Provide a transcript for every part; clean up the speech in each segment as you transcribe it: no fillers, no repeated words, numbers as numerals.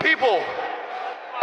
People,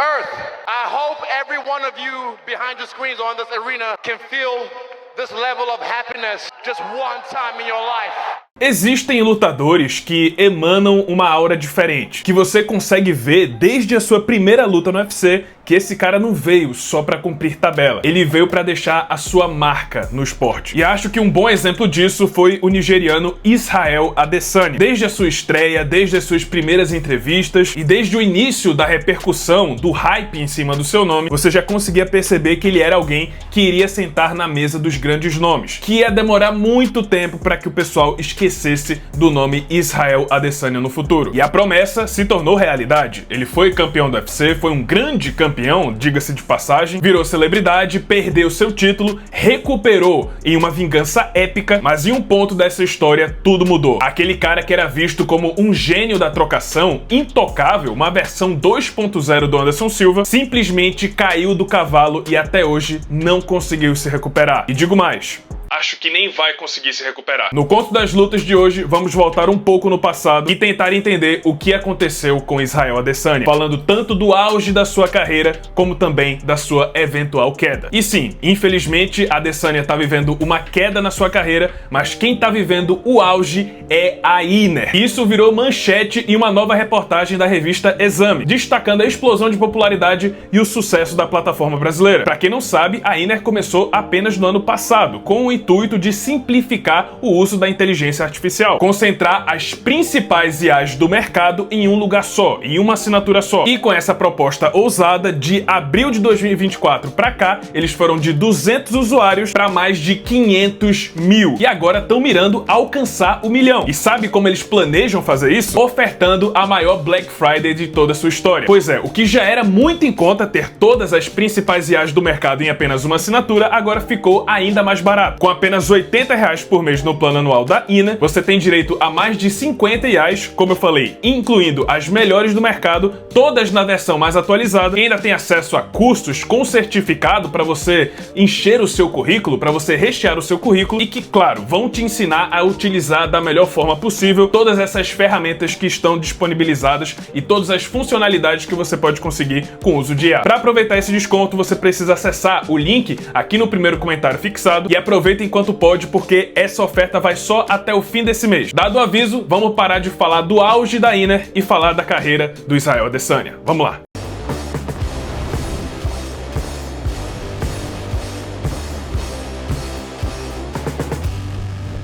Earth, I hope every one of you behind the screens or in this arena can feel this level of happiness just one time in your life. Existem lutadores que emanam uma aura diferente, que você consegue ver desde a sua primeira luta no UFC que esse cara não veio só pra cumprir tabela, ele veio pra deixar a sua marca no esporte. E acho que um bom exemplo disso foi o nigeriano Israel Adesanya. Desde a sua estreia, desde as suas primeiras entrevistas e desde o início da repercussão, do hype em cima do seu nome, você já conseguia perceber que ele era alguém que iria sentar na mesa dos grandes nomes, que ia demorar muito tempo para que o pessoal esquecesse do nome Israel Adesanya no futuro. E a promessa se tornou realidade. Ele foi campeão do UFC, foi um grande campeão, diga-se de passagem, virou celebridade, perdeu seu título, recuperou em uma vingança épica, mas em um ponto dessa história tudo mudou. Aquele cara que era visto como um gênio da trocação, intocável, uma versão 2.0 do Anderson Silva, simplesmente caiu do cavalo e até hoje não conseguiu se recuperar. E digo mais, acho que nem vai conseguir se recuperar. No conto das lutas de hoje, vamos voltar um pouco no passado e tentar entender o que aconteceu com Israel Adesanya, falando tanto do auge da sua carreira, como também da sua eventual queda. E sim, infelizmente, Adesanya tá vivendo uma queda na sua carreira, mas quem tá vivendo o auge é a Iner. Isso virou manchete em uma nova reportagem da revista Exame, destacando a explosão de popularidade e o sucesso da plataforma brasileira. Pra quem não sabe, a Iner começou apenas no ano passado, com o intuito de simplificar o uso da inteligência artificial, concentrar as principais IAs do mercado em um lugar só, em uma assinatura só. E com essa proposta ousada, de abril de 2024 para cá, eles foram de 200 usuários para mais de 500 mil. E agora estão mirando alcançar o 1 milhão. E sabe como eles planejam fazer isso? Ofertando a maior Black Friday de toda a sua história. Pois é, o que já era muito em conta ter todas as principais IAs do mercado em apenas uma assinatura, agora ficou ainda mais barato. Com apenas R$80 por mês no plano anual da Iner, você tem direito a mais de 50 IAs, como eu falei, incluindo as melhores do mercado, todas na versão mais atualizada, e ainda tem acesso a cursos com certificado para você encher o seu currículo, para você rechear o seu currículo, e que, claro, vão te ensinar a utilizar da melhor forma possível todas essas ferramentas que estão disponibilizadas e todas as funcionalidades que você pode conseguir com o uso de IA. Para aproveitar esse desconto, você precisa acessar o link aqui no primeiro comentário fixado e aproveita enquanto pode, porque essa oferta vai só até o fim desse mês. Dado o aviso, vamos parar de falar do auge da Iner e falar da carreira do Israel Adesanya. Vamos lá!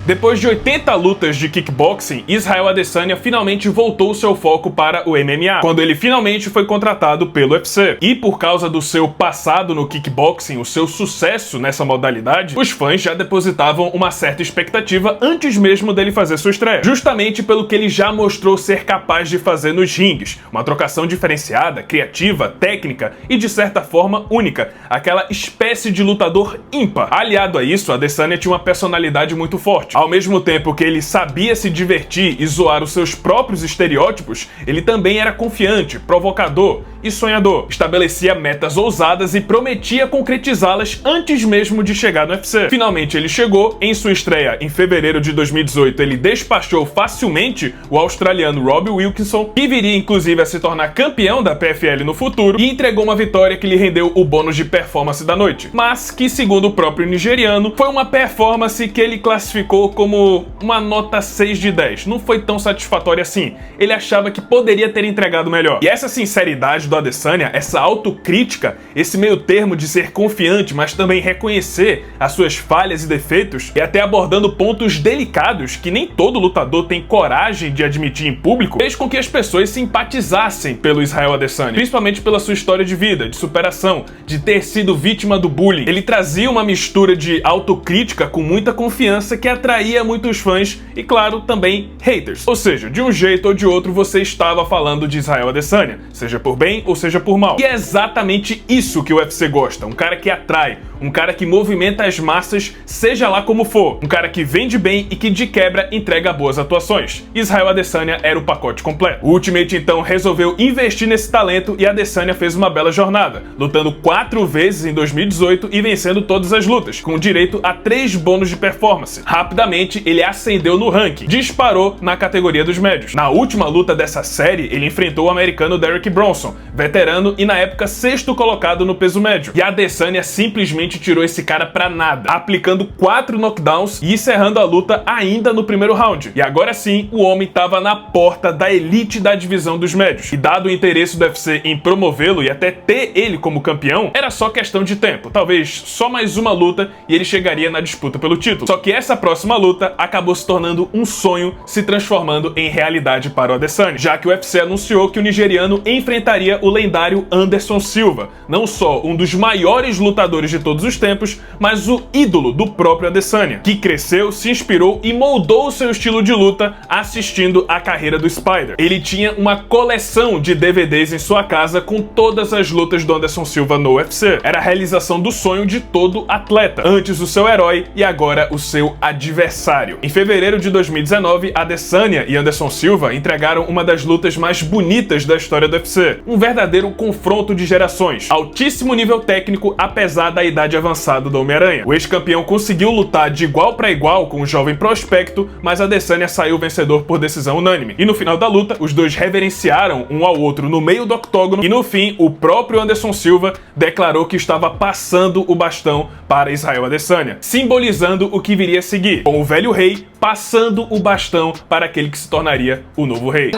Depois de 80 lutas de kickboxing, Israel Adesanya finalmente voltou seu foco para o MMA, quando ele finalmente foi contratado pelo UFC. E por causa do seu passado no kickboxing, o seu sucesso nessa modalidade, os fãs já depositavam uma certa expectativa antes mesmo dele fazer sua estreia, justamente pelo que ele já mostrou ser capaz de fazer nos ringues, uma trocação diferenciada, criativa, técnica e de certa forma única, aquela espécie de lutador ímpar. Aliado a isso, Adesanya tinha uma personalidade muito forte. Ao mesmo tempo que ele sabia se divertir e zoar os seus próprios estereótipos, ele também era confiante, provocador e sonhador. Estabelecia metas ousadas e prometia concretizá-las antes mesmo de chegar no UFC. Finalmente ele chegou, em sua estreia em fevereiro de 2018 ele despachou facilmente o australiano Robbie Wilkinson, que viria inclusive a se tornar campeão da PFL no futuro, e entregou uma vitória que lhe rendeu o bônus de performance da noite, mas que, segundo o próprio nigeriano, foi uma performance que ele classificou como uma nota 6 de 10. Não foi tão satisfatória assim. Ele achava que poderia ter entregado melhor. E essa sinceridade do Adesanya, essa autocrítica, esse meio termo de ser confiante, mas também reconhecer as suas falhas e defeitos, e até abordando pontos delicados que nem todo lutador tem coragem de admitir em público, fez com que as pessoas simpatizassem pelo Israel Adesanya, principalmente pela sua história de vida, de superação, de ter sido vítima do bullying. Ele trazia uma mistura de autocrítica com muita confiança que atraía muitos fãs e, claro, também haters. Ou seja, de um jeito ou de outro você estava falando de Israel Adesanya, seja por bem bem ou seja por mal. E é exatamente isso que o UFC gosta, um cara que atrai, um cara que movimenta as massas, seja lá como for, um cara que vende bem e que de quebra entrega boas atuações. Israel Adesanya era o pacote completo. O Ultimate então resolveu investir nesse talento e Adesanya fez uma bela jornada, lutando 4 vezes em 2018 e vencendo todas as lutas, com direito a 3 bônus de performance. Rapidamente ele ascendeu no ranking, disparou na categoria dos médios. Na última luta dessa série, ele enfrentou o americano Derek Bronson, veterano e na época 6º colocado no peso médio. E a Adesanya simplesmente tirou esse cara pra nada, aplicando 4 knockdowns e encerrando a luta ainda no primeiro round. E agora sim, o homem estava na porta da elite da divisão dos médios. E dado o interesse do UFC em promovê-lo e até ter ele como campeão, era só questão de tempo. Talvez só mais uma luta e ele chegaria na disputa pelo título. Só que essa próxima luta acabou se tornando um sonho, se transformando em realidade para o Adesanya, já que o UFC anunciou que o nigeriano enfrentaria o lendário Anderson Silva, não só um dos maiores lutadores de todos os tempos, mas o ídolo do próprio Adesanya, que cresceu, se inspirou e moldou o seu estilo de luta assistindo a carreira do Spider. Ele tinha uma coleção de DVDs em sua casa com todas as lutas do Anderson Silva no UFC. Era a realização do sonho de todo atleta, antes o seu herói e agora o seu adversário. Em fevereiro de 2019, Adesanya e Anderson Silva entregaram uma das lutas mais bonitas da história do UFC, um verdadeiro confronto de gerações, altíssimo nível técnico apesar da idade avançada do Homem-Aranha. O ex-campeão conseguiu lutar de igual para igual com o jovem prospecto, mas Adesanya saiu vencedor por decisão unânime. E no final da luta, os dois reverenciaram um ao outro no meio do octógono e no fim, o próprio Anderson Silva declarou que estava passando o bastão para Israel Adesanya, simbolizando o que viria a seguir, com o velho rei passando o bastão para aquele que se tornaria o novo rei.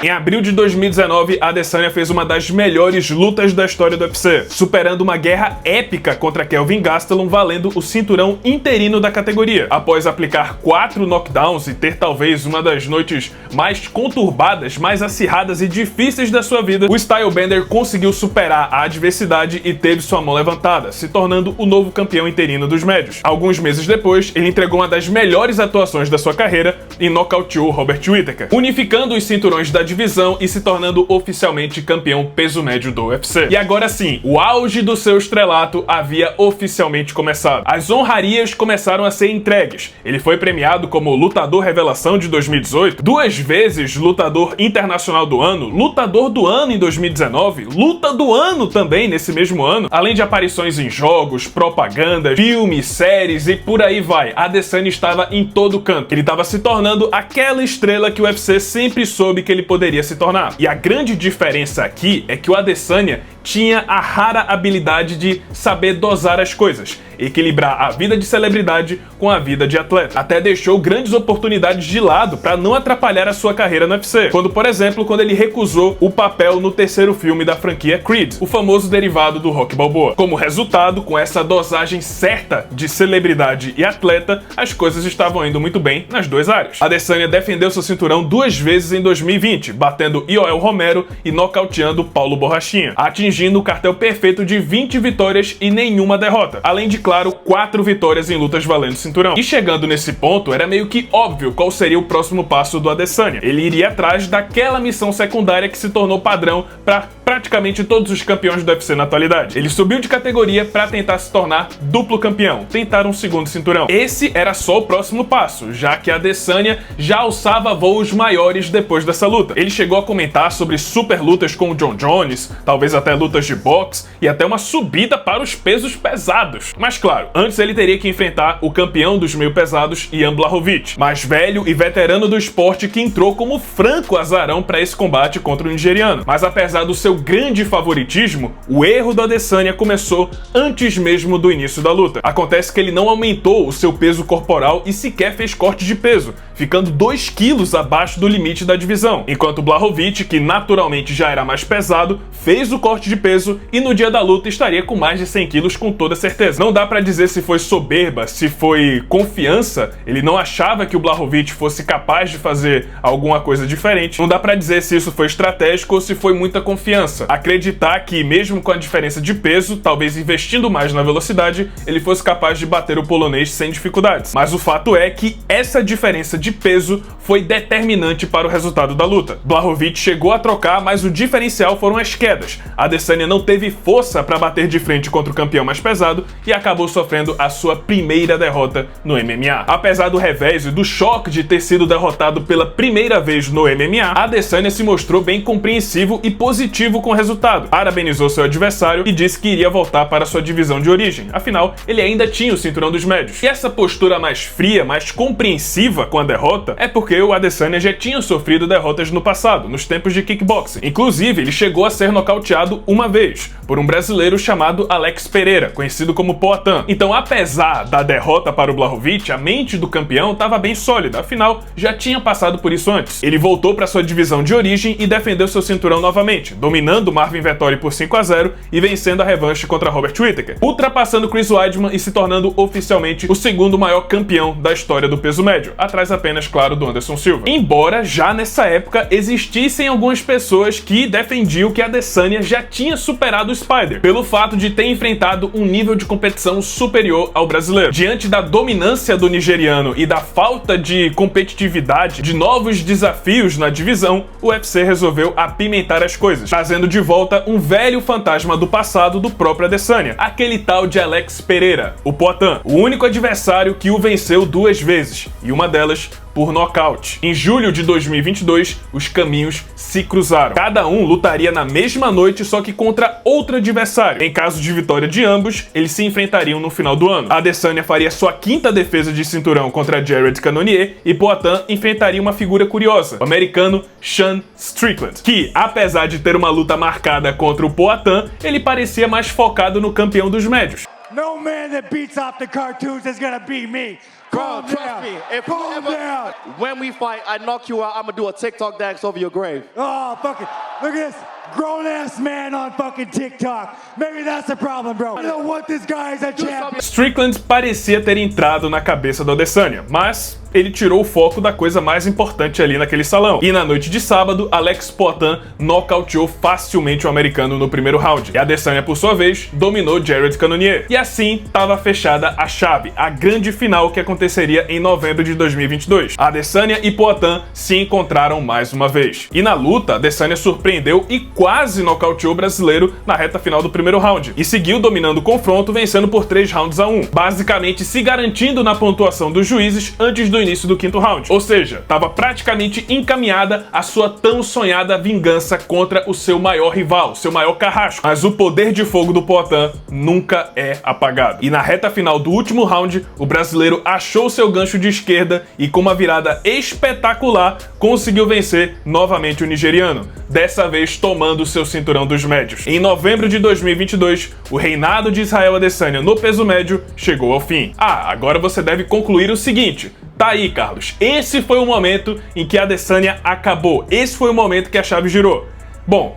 Em abril de 2019, Adesanya fez uma das melhores lutas da história do UFC, superando uma guerra épica contra Kelvin Gastelum, valendo o cinturão interino da categoria. Após aplicar 4 knockdowns e ter talvez uma das noites mais conturbadas, mais acirradas e difíceis da sua vida, o Stylebender conseguiu superar a adversidade e teve sua mão levantada, se tornando o novo campeão interino dos médios. Alguns meses depois, ele entregou uma das melhores atuações da sua carreira e nocauteou Robert Whittaker, unificando os cinturões da divisão e se tornando oficialmente campeão peso médio do UFC. E agora sim, o auge do seu estrelato havia oficialmente começado. As honrarias começaram a ser entregues. Ele foi premiado como lutador revelação de 2018, 2 vezes lutador internacional do ano, lutador do ano em 2019, luta do ano também nesse mesmo ano, além de aparições em jogos, propagandas, filmes, séries e por aí vai. Adesanya estava em todo canto. Ele estava se tornando aquela estrela que o UFC sempre soube que ele poderia se tornar. E a grande diferença aqui é que o Adesanya tinha a rara habilidade de saber dosar as coisas, equilibrar a vida de celebridade com a vida de atleta. Até deixou grandes oportunidades de lado para não atrapalhar a sua carreira no UFC. Por exemplo, quando ele recusou o papel no 3º filme da franquia Creed, o famoso derivado do Rocky Balboa. Como resultado, com essa dosagem certa de celebridade e atleta, as coisas estavam indo muito bem nas 2 áreas. Adesanya defendeu seu cinturão 2 vezes em 2020, batendo Yoel Romero e nocauteando Paulo Borrachinha, atingindo o cartel perfeito de 20 vitórias e nenhuma derrota, além de, claro, 4 vitórias em lutas valendo cinturão. E chegando nesse ponto, era meio que óbvio qual seria o próximo passo do Adesanya. Ele iria atrás daquela missão secundária que se tornou padrão para praticamente todos os campeões do UFC na atualidade. Ele subiu de categoria para tentar se tornar duplo campeão, tentar um 2º cinturão. Esse era só o próximo passo, já que Adesanya já alçava voos maiores depois dessa luta. Ele chegou a comentar sobre super lutas com o John Jones, talvez até lutas de boxe e até uma subida para os pesos pesados. Mas claro, antes ele teria que enfrentar o campeão dos meio pesados, Jan Blachowicz, mais velho e veterano do esporte, que entrou como franco azarão para esse combate contra o nigeriano. Mas apesar do seu grande favoritismo, o erro do Adesanya começou antes mesmo do início da luta. Acontece que ele não aumentou o seu peso corporal e sequer fez corte de peso, ficando 2 quilos abaixo do limite da divisão, enquanto Blachowicz, que naturalmente já era mais pesado, fez o corte de peso e no dia da luta estaria com mais de 100 quilos com toda certeza. Não dá pra dizer se foi soberba, se foi confiança, ele não achava que o Blachowicz fosse capaz de fazer alguma coisa diferente. Não dá pra dizer se isso foi estratégico ou se foi muita confiança. confiança, acreditar que mesmo com a diferença de peso, talvez investindo mais na velocidade, ele fosse capaz de bater o polonês sem dificuldades. Mas o fato é que essa diferença de peso foi determinante para o resultado da luta. Blachowicz chegou a trocar, mas o diferencial foram as quedas. Adesanya não teve força para bater de frente contra o campeão mais pesado e acabou sofrendo a sua primeira derrota no MMA. Apesar do revés e do choque de ter sido derrotado pela primeira vez no MMA, Adesanya se mostrou bem compreensivo e positivo com o resultado. Parabenizou seu adversário e disse que iria voltar para sua divisão de origem. Afinal, ele ainda tinha o cinturão dos médios. E essa postura mais fria, mais compreensiva com a derrota, é porque o Adesanya já tinha sofrido derrotas no passado, nos tempos de kickboxing. Inclusive, ele chegou a ser nocauteado uma vez, por um brasileiro chamado Alex Pereira, conhecido como Poatan. Então, apesar da derrota para o Blachowicz, a mente do campeão estava bem sólida, afinal, já tinha passado por isso antes. Ele voltou para sua divisão de origem e defendeu seu cinturão novamente, dominando Marvin Vettori por 5-0 e vencendo a revanche contra Robert Whittaker, ultrapassando Chris Weidman e se tornando oficialmente o segundo maior campeão da história do peso médio, atrás apenas, claro, do Anderson Silva. Embora já nessa época existissem algumas pessoas que defendiam que Adesanya já tinha superado o Spider, pelo fato de ter enfrentado um nível de competição superior ao brasileiro. Diante da dominância do nigeriano e da falta de competitividade, de novos desafios na divisão, o UFC resolveu apimentar as coisas, trazendo de volta um velho fantasma do passado do próprio Adesanya, aquele tal de Alex Pereira, o Poatan, o único adversário que o venceu 2 vezes, e uma delas por nocaute. Em julho de 2022, os caminhos se cruzaram. Cada um lutaria na mesma noite, só que contra outro adversário. Em caso de vitória de ambos, eles se enfrentariam no final do ano. Adesanya faria sua 5ª defesa de cinturão contra Jared Cannonier e Poatan enfrentaria uma figura curiosa, o americano Sean Strickland, que, apesar de ter uma luta marcada contra o Poatan, ele parecia mais focado no campeão dos médios. No man that beats off the cartoons is gonna beat me. Bro, trust me. If you ever, when we fight, I knock you out, I'm gonna do a TikTok dance over your grave. Oh, fuck it. Look at this grown-ass man on fucking TikTok. Maybe that's the problem, bro. I don't want this guy as a champion. Strickland parecia ter entrado na cabeça do Adesanya, mas ele tirou o foco da coisa mais importante ali naquele salão. E na noite de sábado, Alex Poatan nocauteou facilmente o americano no primeiro round. E Adesanya, por sua vez, dominou Jared Cannonier. E assim, estava fechada a chave, a grande final que aconteceria em novembro de 2022. Adesanya e Poatan se encontraram mais uma vez. E na luta, Adesanya surpreendeu e quase nocauteou o brasileiro na reta final do primeiro round. E seguiu dominando o confronto, vencendo por 3-1, basicamente se garantindo na pontuação dos juízes antes do início do 5º round. Ou seja, estava praticamente encaminhada a sua tão sonhada vingança contra o seu maior rival, seu maior carrasco. Mas o poder de fogo do Poatan nunca é apagado. E na reta final do último round, o brasileiro achou seu gancho de esquerda e com uma virada espetacular conseguiu vencer novamente o nigeriano, dessa vez tomando seu cinturão dos médios. Em novembro de 2022, o reinado de Israel Adesanya no peso médio chegou ao fim. Agora você deve concluir o seguinte. Tá aí, Carlos. Esse foi o momento em que a Adesanya acabou. Esse foi o momento que a chave girou. Bom,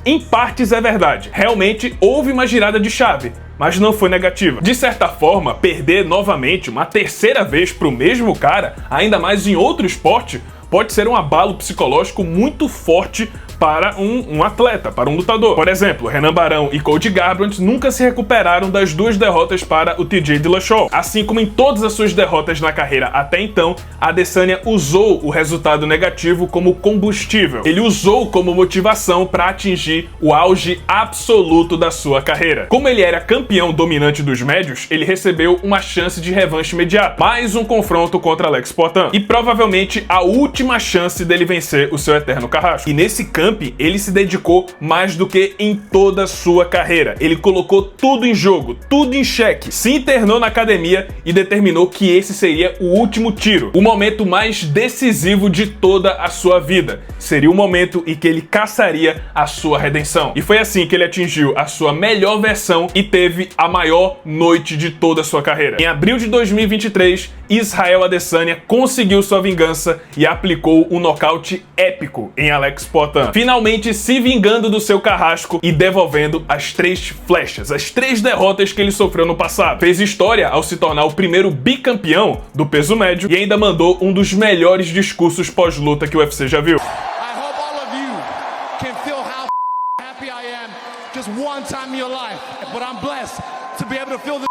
em partes é verdade. Realmente houve uma girada de chave, mas não foi negativa. De certa forma, perder novamente uma 3ª vez pro mesmo cara, ainda mais em outro esporte, pode ser um abalo psicológico muito forte para um atleta, para um lutador. Por exemplo, Renan Barão e Cody Garbrandt nunca se recuperaram das 2 derrotas para o TJ Dillashaw. Assim como em todas as suas derrotas na carreira até então, Adesanya usou o resultado negativo como combustível. Ele usou como motivação para atingir o auge absoluto da sua carreira. Como ele era campeão dominante dos médios, ele recebeu uma chance de revanche imediata. Mais um confronto contra Alex Poatan. E provavelmente a última chance dele vencer o seu eterno carrasco. E nesse camp, ele se dedicou mais do que em toda a sua carreira. Ele colocou tudo em jogo, tudo em xeque, se internou na academia e determinou que esse seria o último tiro, o momento mais decisivo de toda a sua vida. Seria o momento em que ele caçaria a sua redenção. E foi assim que ele atingiu a sua melhor versão e teve a maior noite de toda a sua carreira. Em abril de 2023, Israel Adesanya conseguiu sua vingança e aplicou um nocaute épico em Alex Poatan, finalmente se vingando do seu carrasco e devolvendo as 3 flechas, as 3 derrotas que ele sofreu no passado. Fez história ao se tornar o primeiro bicampeão do peso médio e ainda mandou um dos melhores discursos pós-luta que o UFC já viu. just one time in your life. But I'm blessed to be able to feel this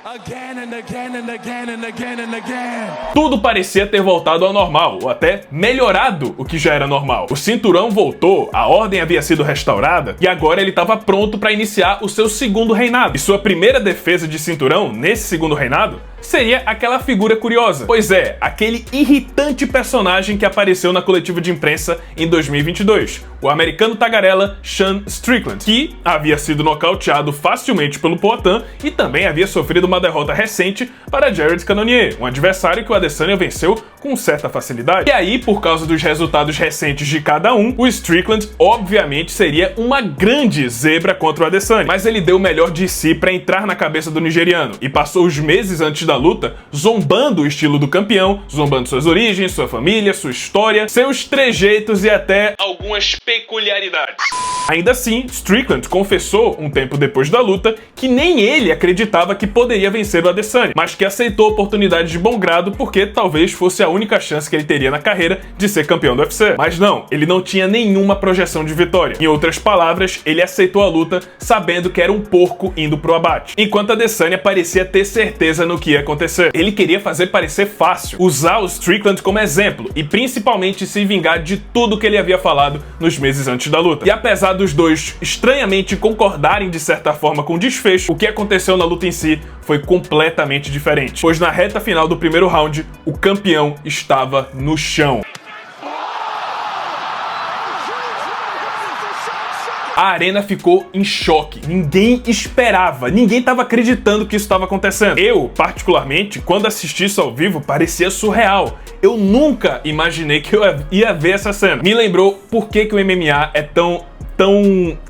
again and again and again and again and again. Tudo parecia ter voltado ao normal, ou até melhorado o que já era normal. O cinturão voltou, a ordem havia sido restaurada e agora ele estava pronto para iniciar o seu segundo reinado. E sua primeira defesa de cinturão nesse segundo reinado seria aquela figura curiosa. Pois é, aquele irritante personagem que apareceu na coletiva de imprensa em 2022, o americano tagarela Sean Strickland, que havia sido nocauteado facilmente pelo Poatan e também havia sofrido uma derrota recente para Jared Cannonier, um adversário que o Adesanya venceu com certa facilidade. E aí, por causa dos resultados recentes de cada um, o Strickland obviamente seria uma grande zebra contra o Adesanya, mas ele deu o melhor de si para entrar na cabeça do nigeriano e passou os meses antes da luta zombando o estilo do campeão, zombando suas origens, sua família, sua história, seus trejeitos e até algumas peculiaridades. Ainda assim, Strickland confessou um tempo depois da luta que nem ele acreditava que poderia vencer o Adesanya, mas que aceitou a oportunidade de bom grado porque talvez fosse a única chance que ele teria na carreira de ser campeão do UFC. Mas não, ele não tinha nenhuma projeção de vitória. Em outras palavras, ele aceitou a luta sabendo que era um porco indo pro abate, enquanto Adesanya parecia ter certeza no que ia acontecer. Ele queria fazer parecer fácil, usar o Strickland como exemplo e principalmente se vingar de tudo que ele havia falado nos meses antes da luta. E apesar dos dois estranhamente concordarem de certa forma com o desfecho, o que aconteceu na luta em si foi completamente diferente, pois na reta final do primeiro round, o campeão estava no chão. A arena ficou em choque. Ninguém esperava, ninguém estava acreditando que isso estava acontecendo. Eu, particularmente, quando assisti isso ao vivo, parecia surreal. Eu nunca imaginei que eu ia ver essa cena. Me lembrou por que o MMA é tão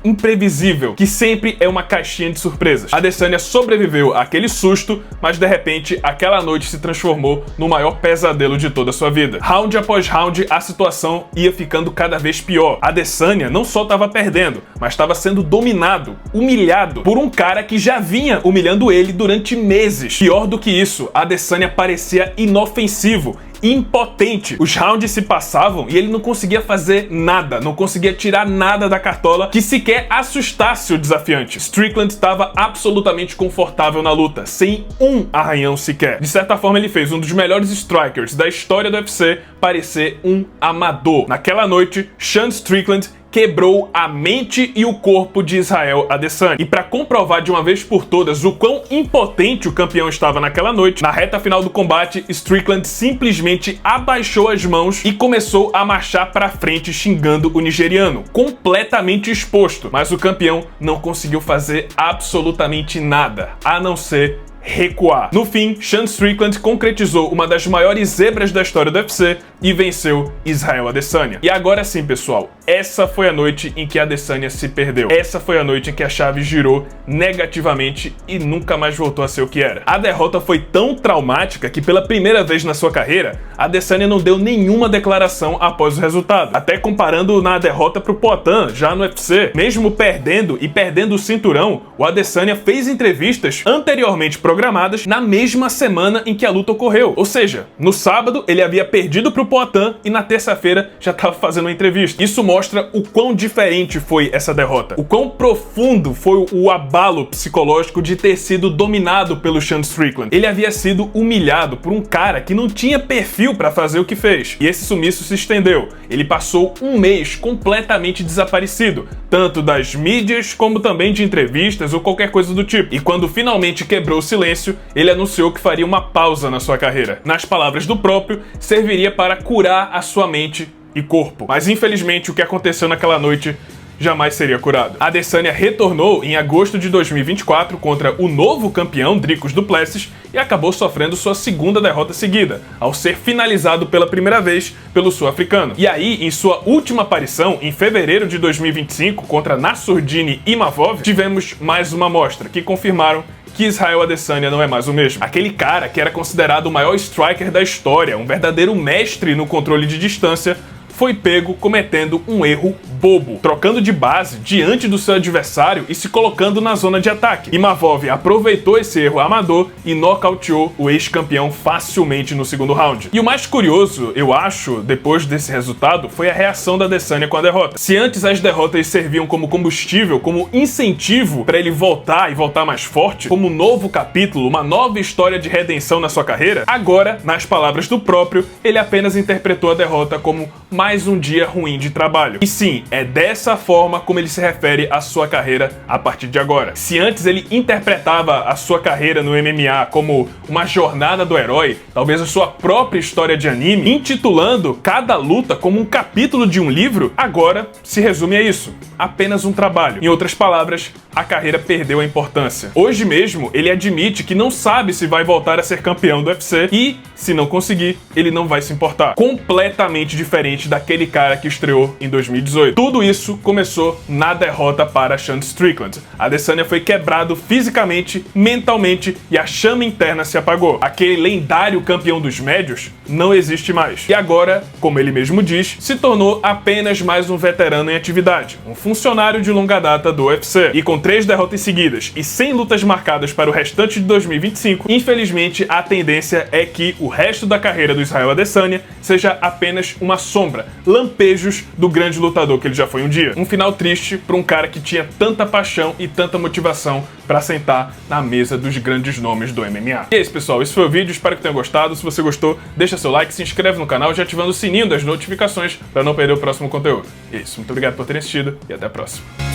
imprevisível, que sempre é uma caixinha de surpresas. Adesanya sobreviveu àquele susto, mas de repente aquela noite se transformou no maior pesadelo de toda a sua vida. Round após round, a situação ia ficando cada vez pior. Adesanya não só estava perdendo, mas estava sendo dominado, humilhado por um cara que já vinha humilhando ele durante meses. Pior do que isso, Adesanya parecia inofensivo, impotente. Os rounds se passavam e ele não conseguia fazer nada, não conseguia tirar nada da cartola que sequer assustasse o desafiante. Strickland estava absolutamente confortável na luta, sem um arranhão sequer. De certa forma, ele fez um dos melhores strikers da história do UFC parecer um amador. Naquela noite, Sean Strickland quebrou a mente e o corpo de Israel Adesanya. E para comprovar de uma vez por todas o quão impotente o campeão estava naquela noite, na reta final do combate, Strickland simplesmente abaixou as mãos e começou a marchar para frente xingando o nigeriano, completamente exposto. Mas o campeão não conseguiu fazer absolutamente nada, a não ser recuar. No fim, Sean Strickland concretizou uma das maiores zebras da história do UFC e venceu Israel Adesanya. E agora sim, pessoal, essa foi a noite em que Adesanya se perdeu. Essa foi a noite em que a chave girou negativamente e nunca mais voltou a ser o que era. A derrota foi tão traumática que pela primeira vez na sua carreira, Adesanya não deu nenhuma declaração após o resultado. Até comparando na derrota pro Poatan, já no UFC, mesmo perdendo e perdendo o cinturão, o Adesanya fez entrevistas anteriormente programadas na mesma semana em que a luta ocorreu. Ou seja, no sábado ele havia perdido pro Poatan e na terça-feira já estava fazendo uma entrevista. Isso mostra o quão diferente foi essa derrota, o quão profundo foi o abalo psicológico de ter sido dominado pelo Sean Strickland. Ele havia sido humilhado por um cara que não tinha perfil para fazer o que fez. E esse sumiço se estendeu. Ele passou um mês completamente desaparecido, tanto das mídias como também de entrevistas ou qualquer coisa do tipo. E quando finalmente quebrou o silêncio, ele anunciou que faria uma pausa na sua carreira. Nas palavras do próprio, serviria para curar a sua mente e corpo. Mas infelizmente o que aconteceu naquela noite jamais seria curado. Adesanya retornou em agosto de 2024 contra o novo campeão Dricus du Plessis e acabou sofrendo sua segunda derrota seguida, ao ser finalizado pela primeira vez pelo sul-africano. E aí, em sua última aparição, em fevereiro de 2025, contra Nassourdine Imavov, tivemos mais uma amostra que confirmaram que Israel Adesanya não é mais o mesmo. Aquele cara que era considerado o maior striker da história, um verdadeiro mestre no controle de distância, foi pego cometendo um erro bobo, trocando de base diante do seu adversário e se colocando na zona de ataque. Imavov aproveitou esse erro amador e nocauteou o ex-campeão facilmente no segundo round. E o mais curioso, eu acho, depois desse resultado, foi a reação da Adesanya com a derrota. Se antes as derrotas serviam como combustível, como incentivo para ele voltar e voltar mais forte, como um novo capítulo, uma nova história de redenção na sua carreira, agora, nas palavras do próprio, ele apenas interpretou a derrota como mais um dia ruim de trabalho. E sim, é dessa forma como ele se refere à sua carreira a partir de agora. Se antes ele interpretava a sua carreira no MMA como uma jornada do herói, talvez a sua própria história de anime, intitulando cada luta como um capítulo de um livro, agora se resume a isso: apenas um trabalho. Em outras palavras, a carreira perdeu a importância. Hoje mesmo, ele admite que não sabe se vai voltar a ser campeão do UFC e, se não conseguir, ele não vai se importar. Completamente diferente daquele cara que estreou em 2018. Tudo isso começou na derrota para Sean Strickland. A Adesanya foi quebrado fisicamente, mentalmente e a chama interna se apagou. Aquele lendário campeão dos médios não existe mais. E agora, como ele mesmo diz, se tornou apenas mais um veterano em atividade, um funcionário de longa data do UFC. E com 3 derrotas seguidas e 100 lutas marcadas para o restante de 2025, infelizmente a tendência é que o resto da carreira do Israel Adesanya seja apenas uma sombra, lampejos do grande lutador que ele já foi um dia. Um final triste para um cara que tinha tanta paixão e tanta motivação para sentar na mesa dos grandes nomes do MMA. E é isso, pessoal, esse foi o vídeo, espero que tenham gostado. Se você gostou, deixa seu like, se inscreve no canal já ativando o sininho das notificações para não perder o próximo conteúdo. E é isso, muito obrigado por terem assistido e até a próxima.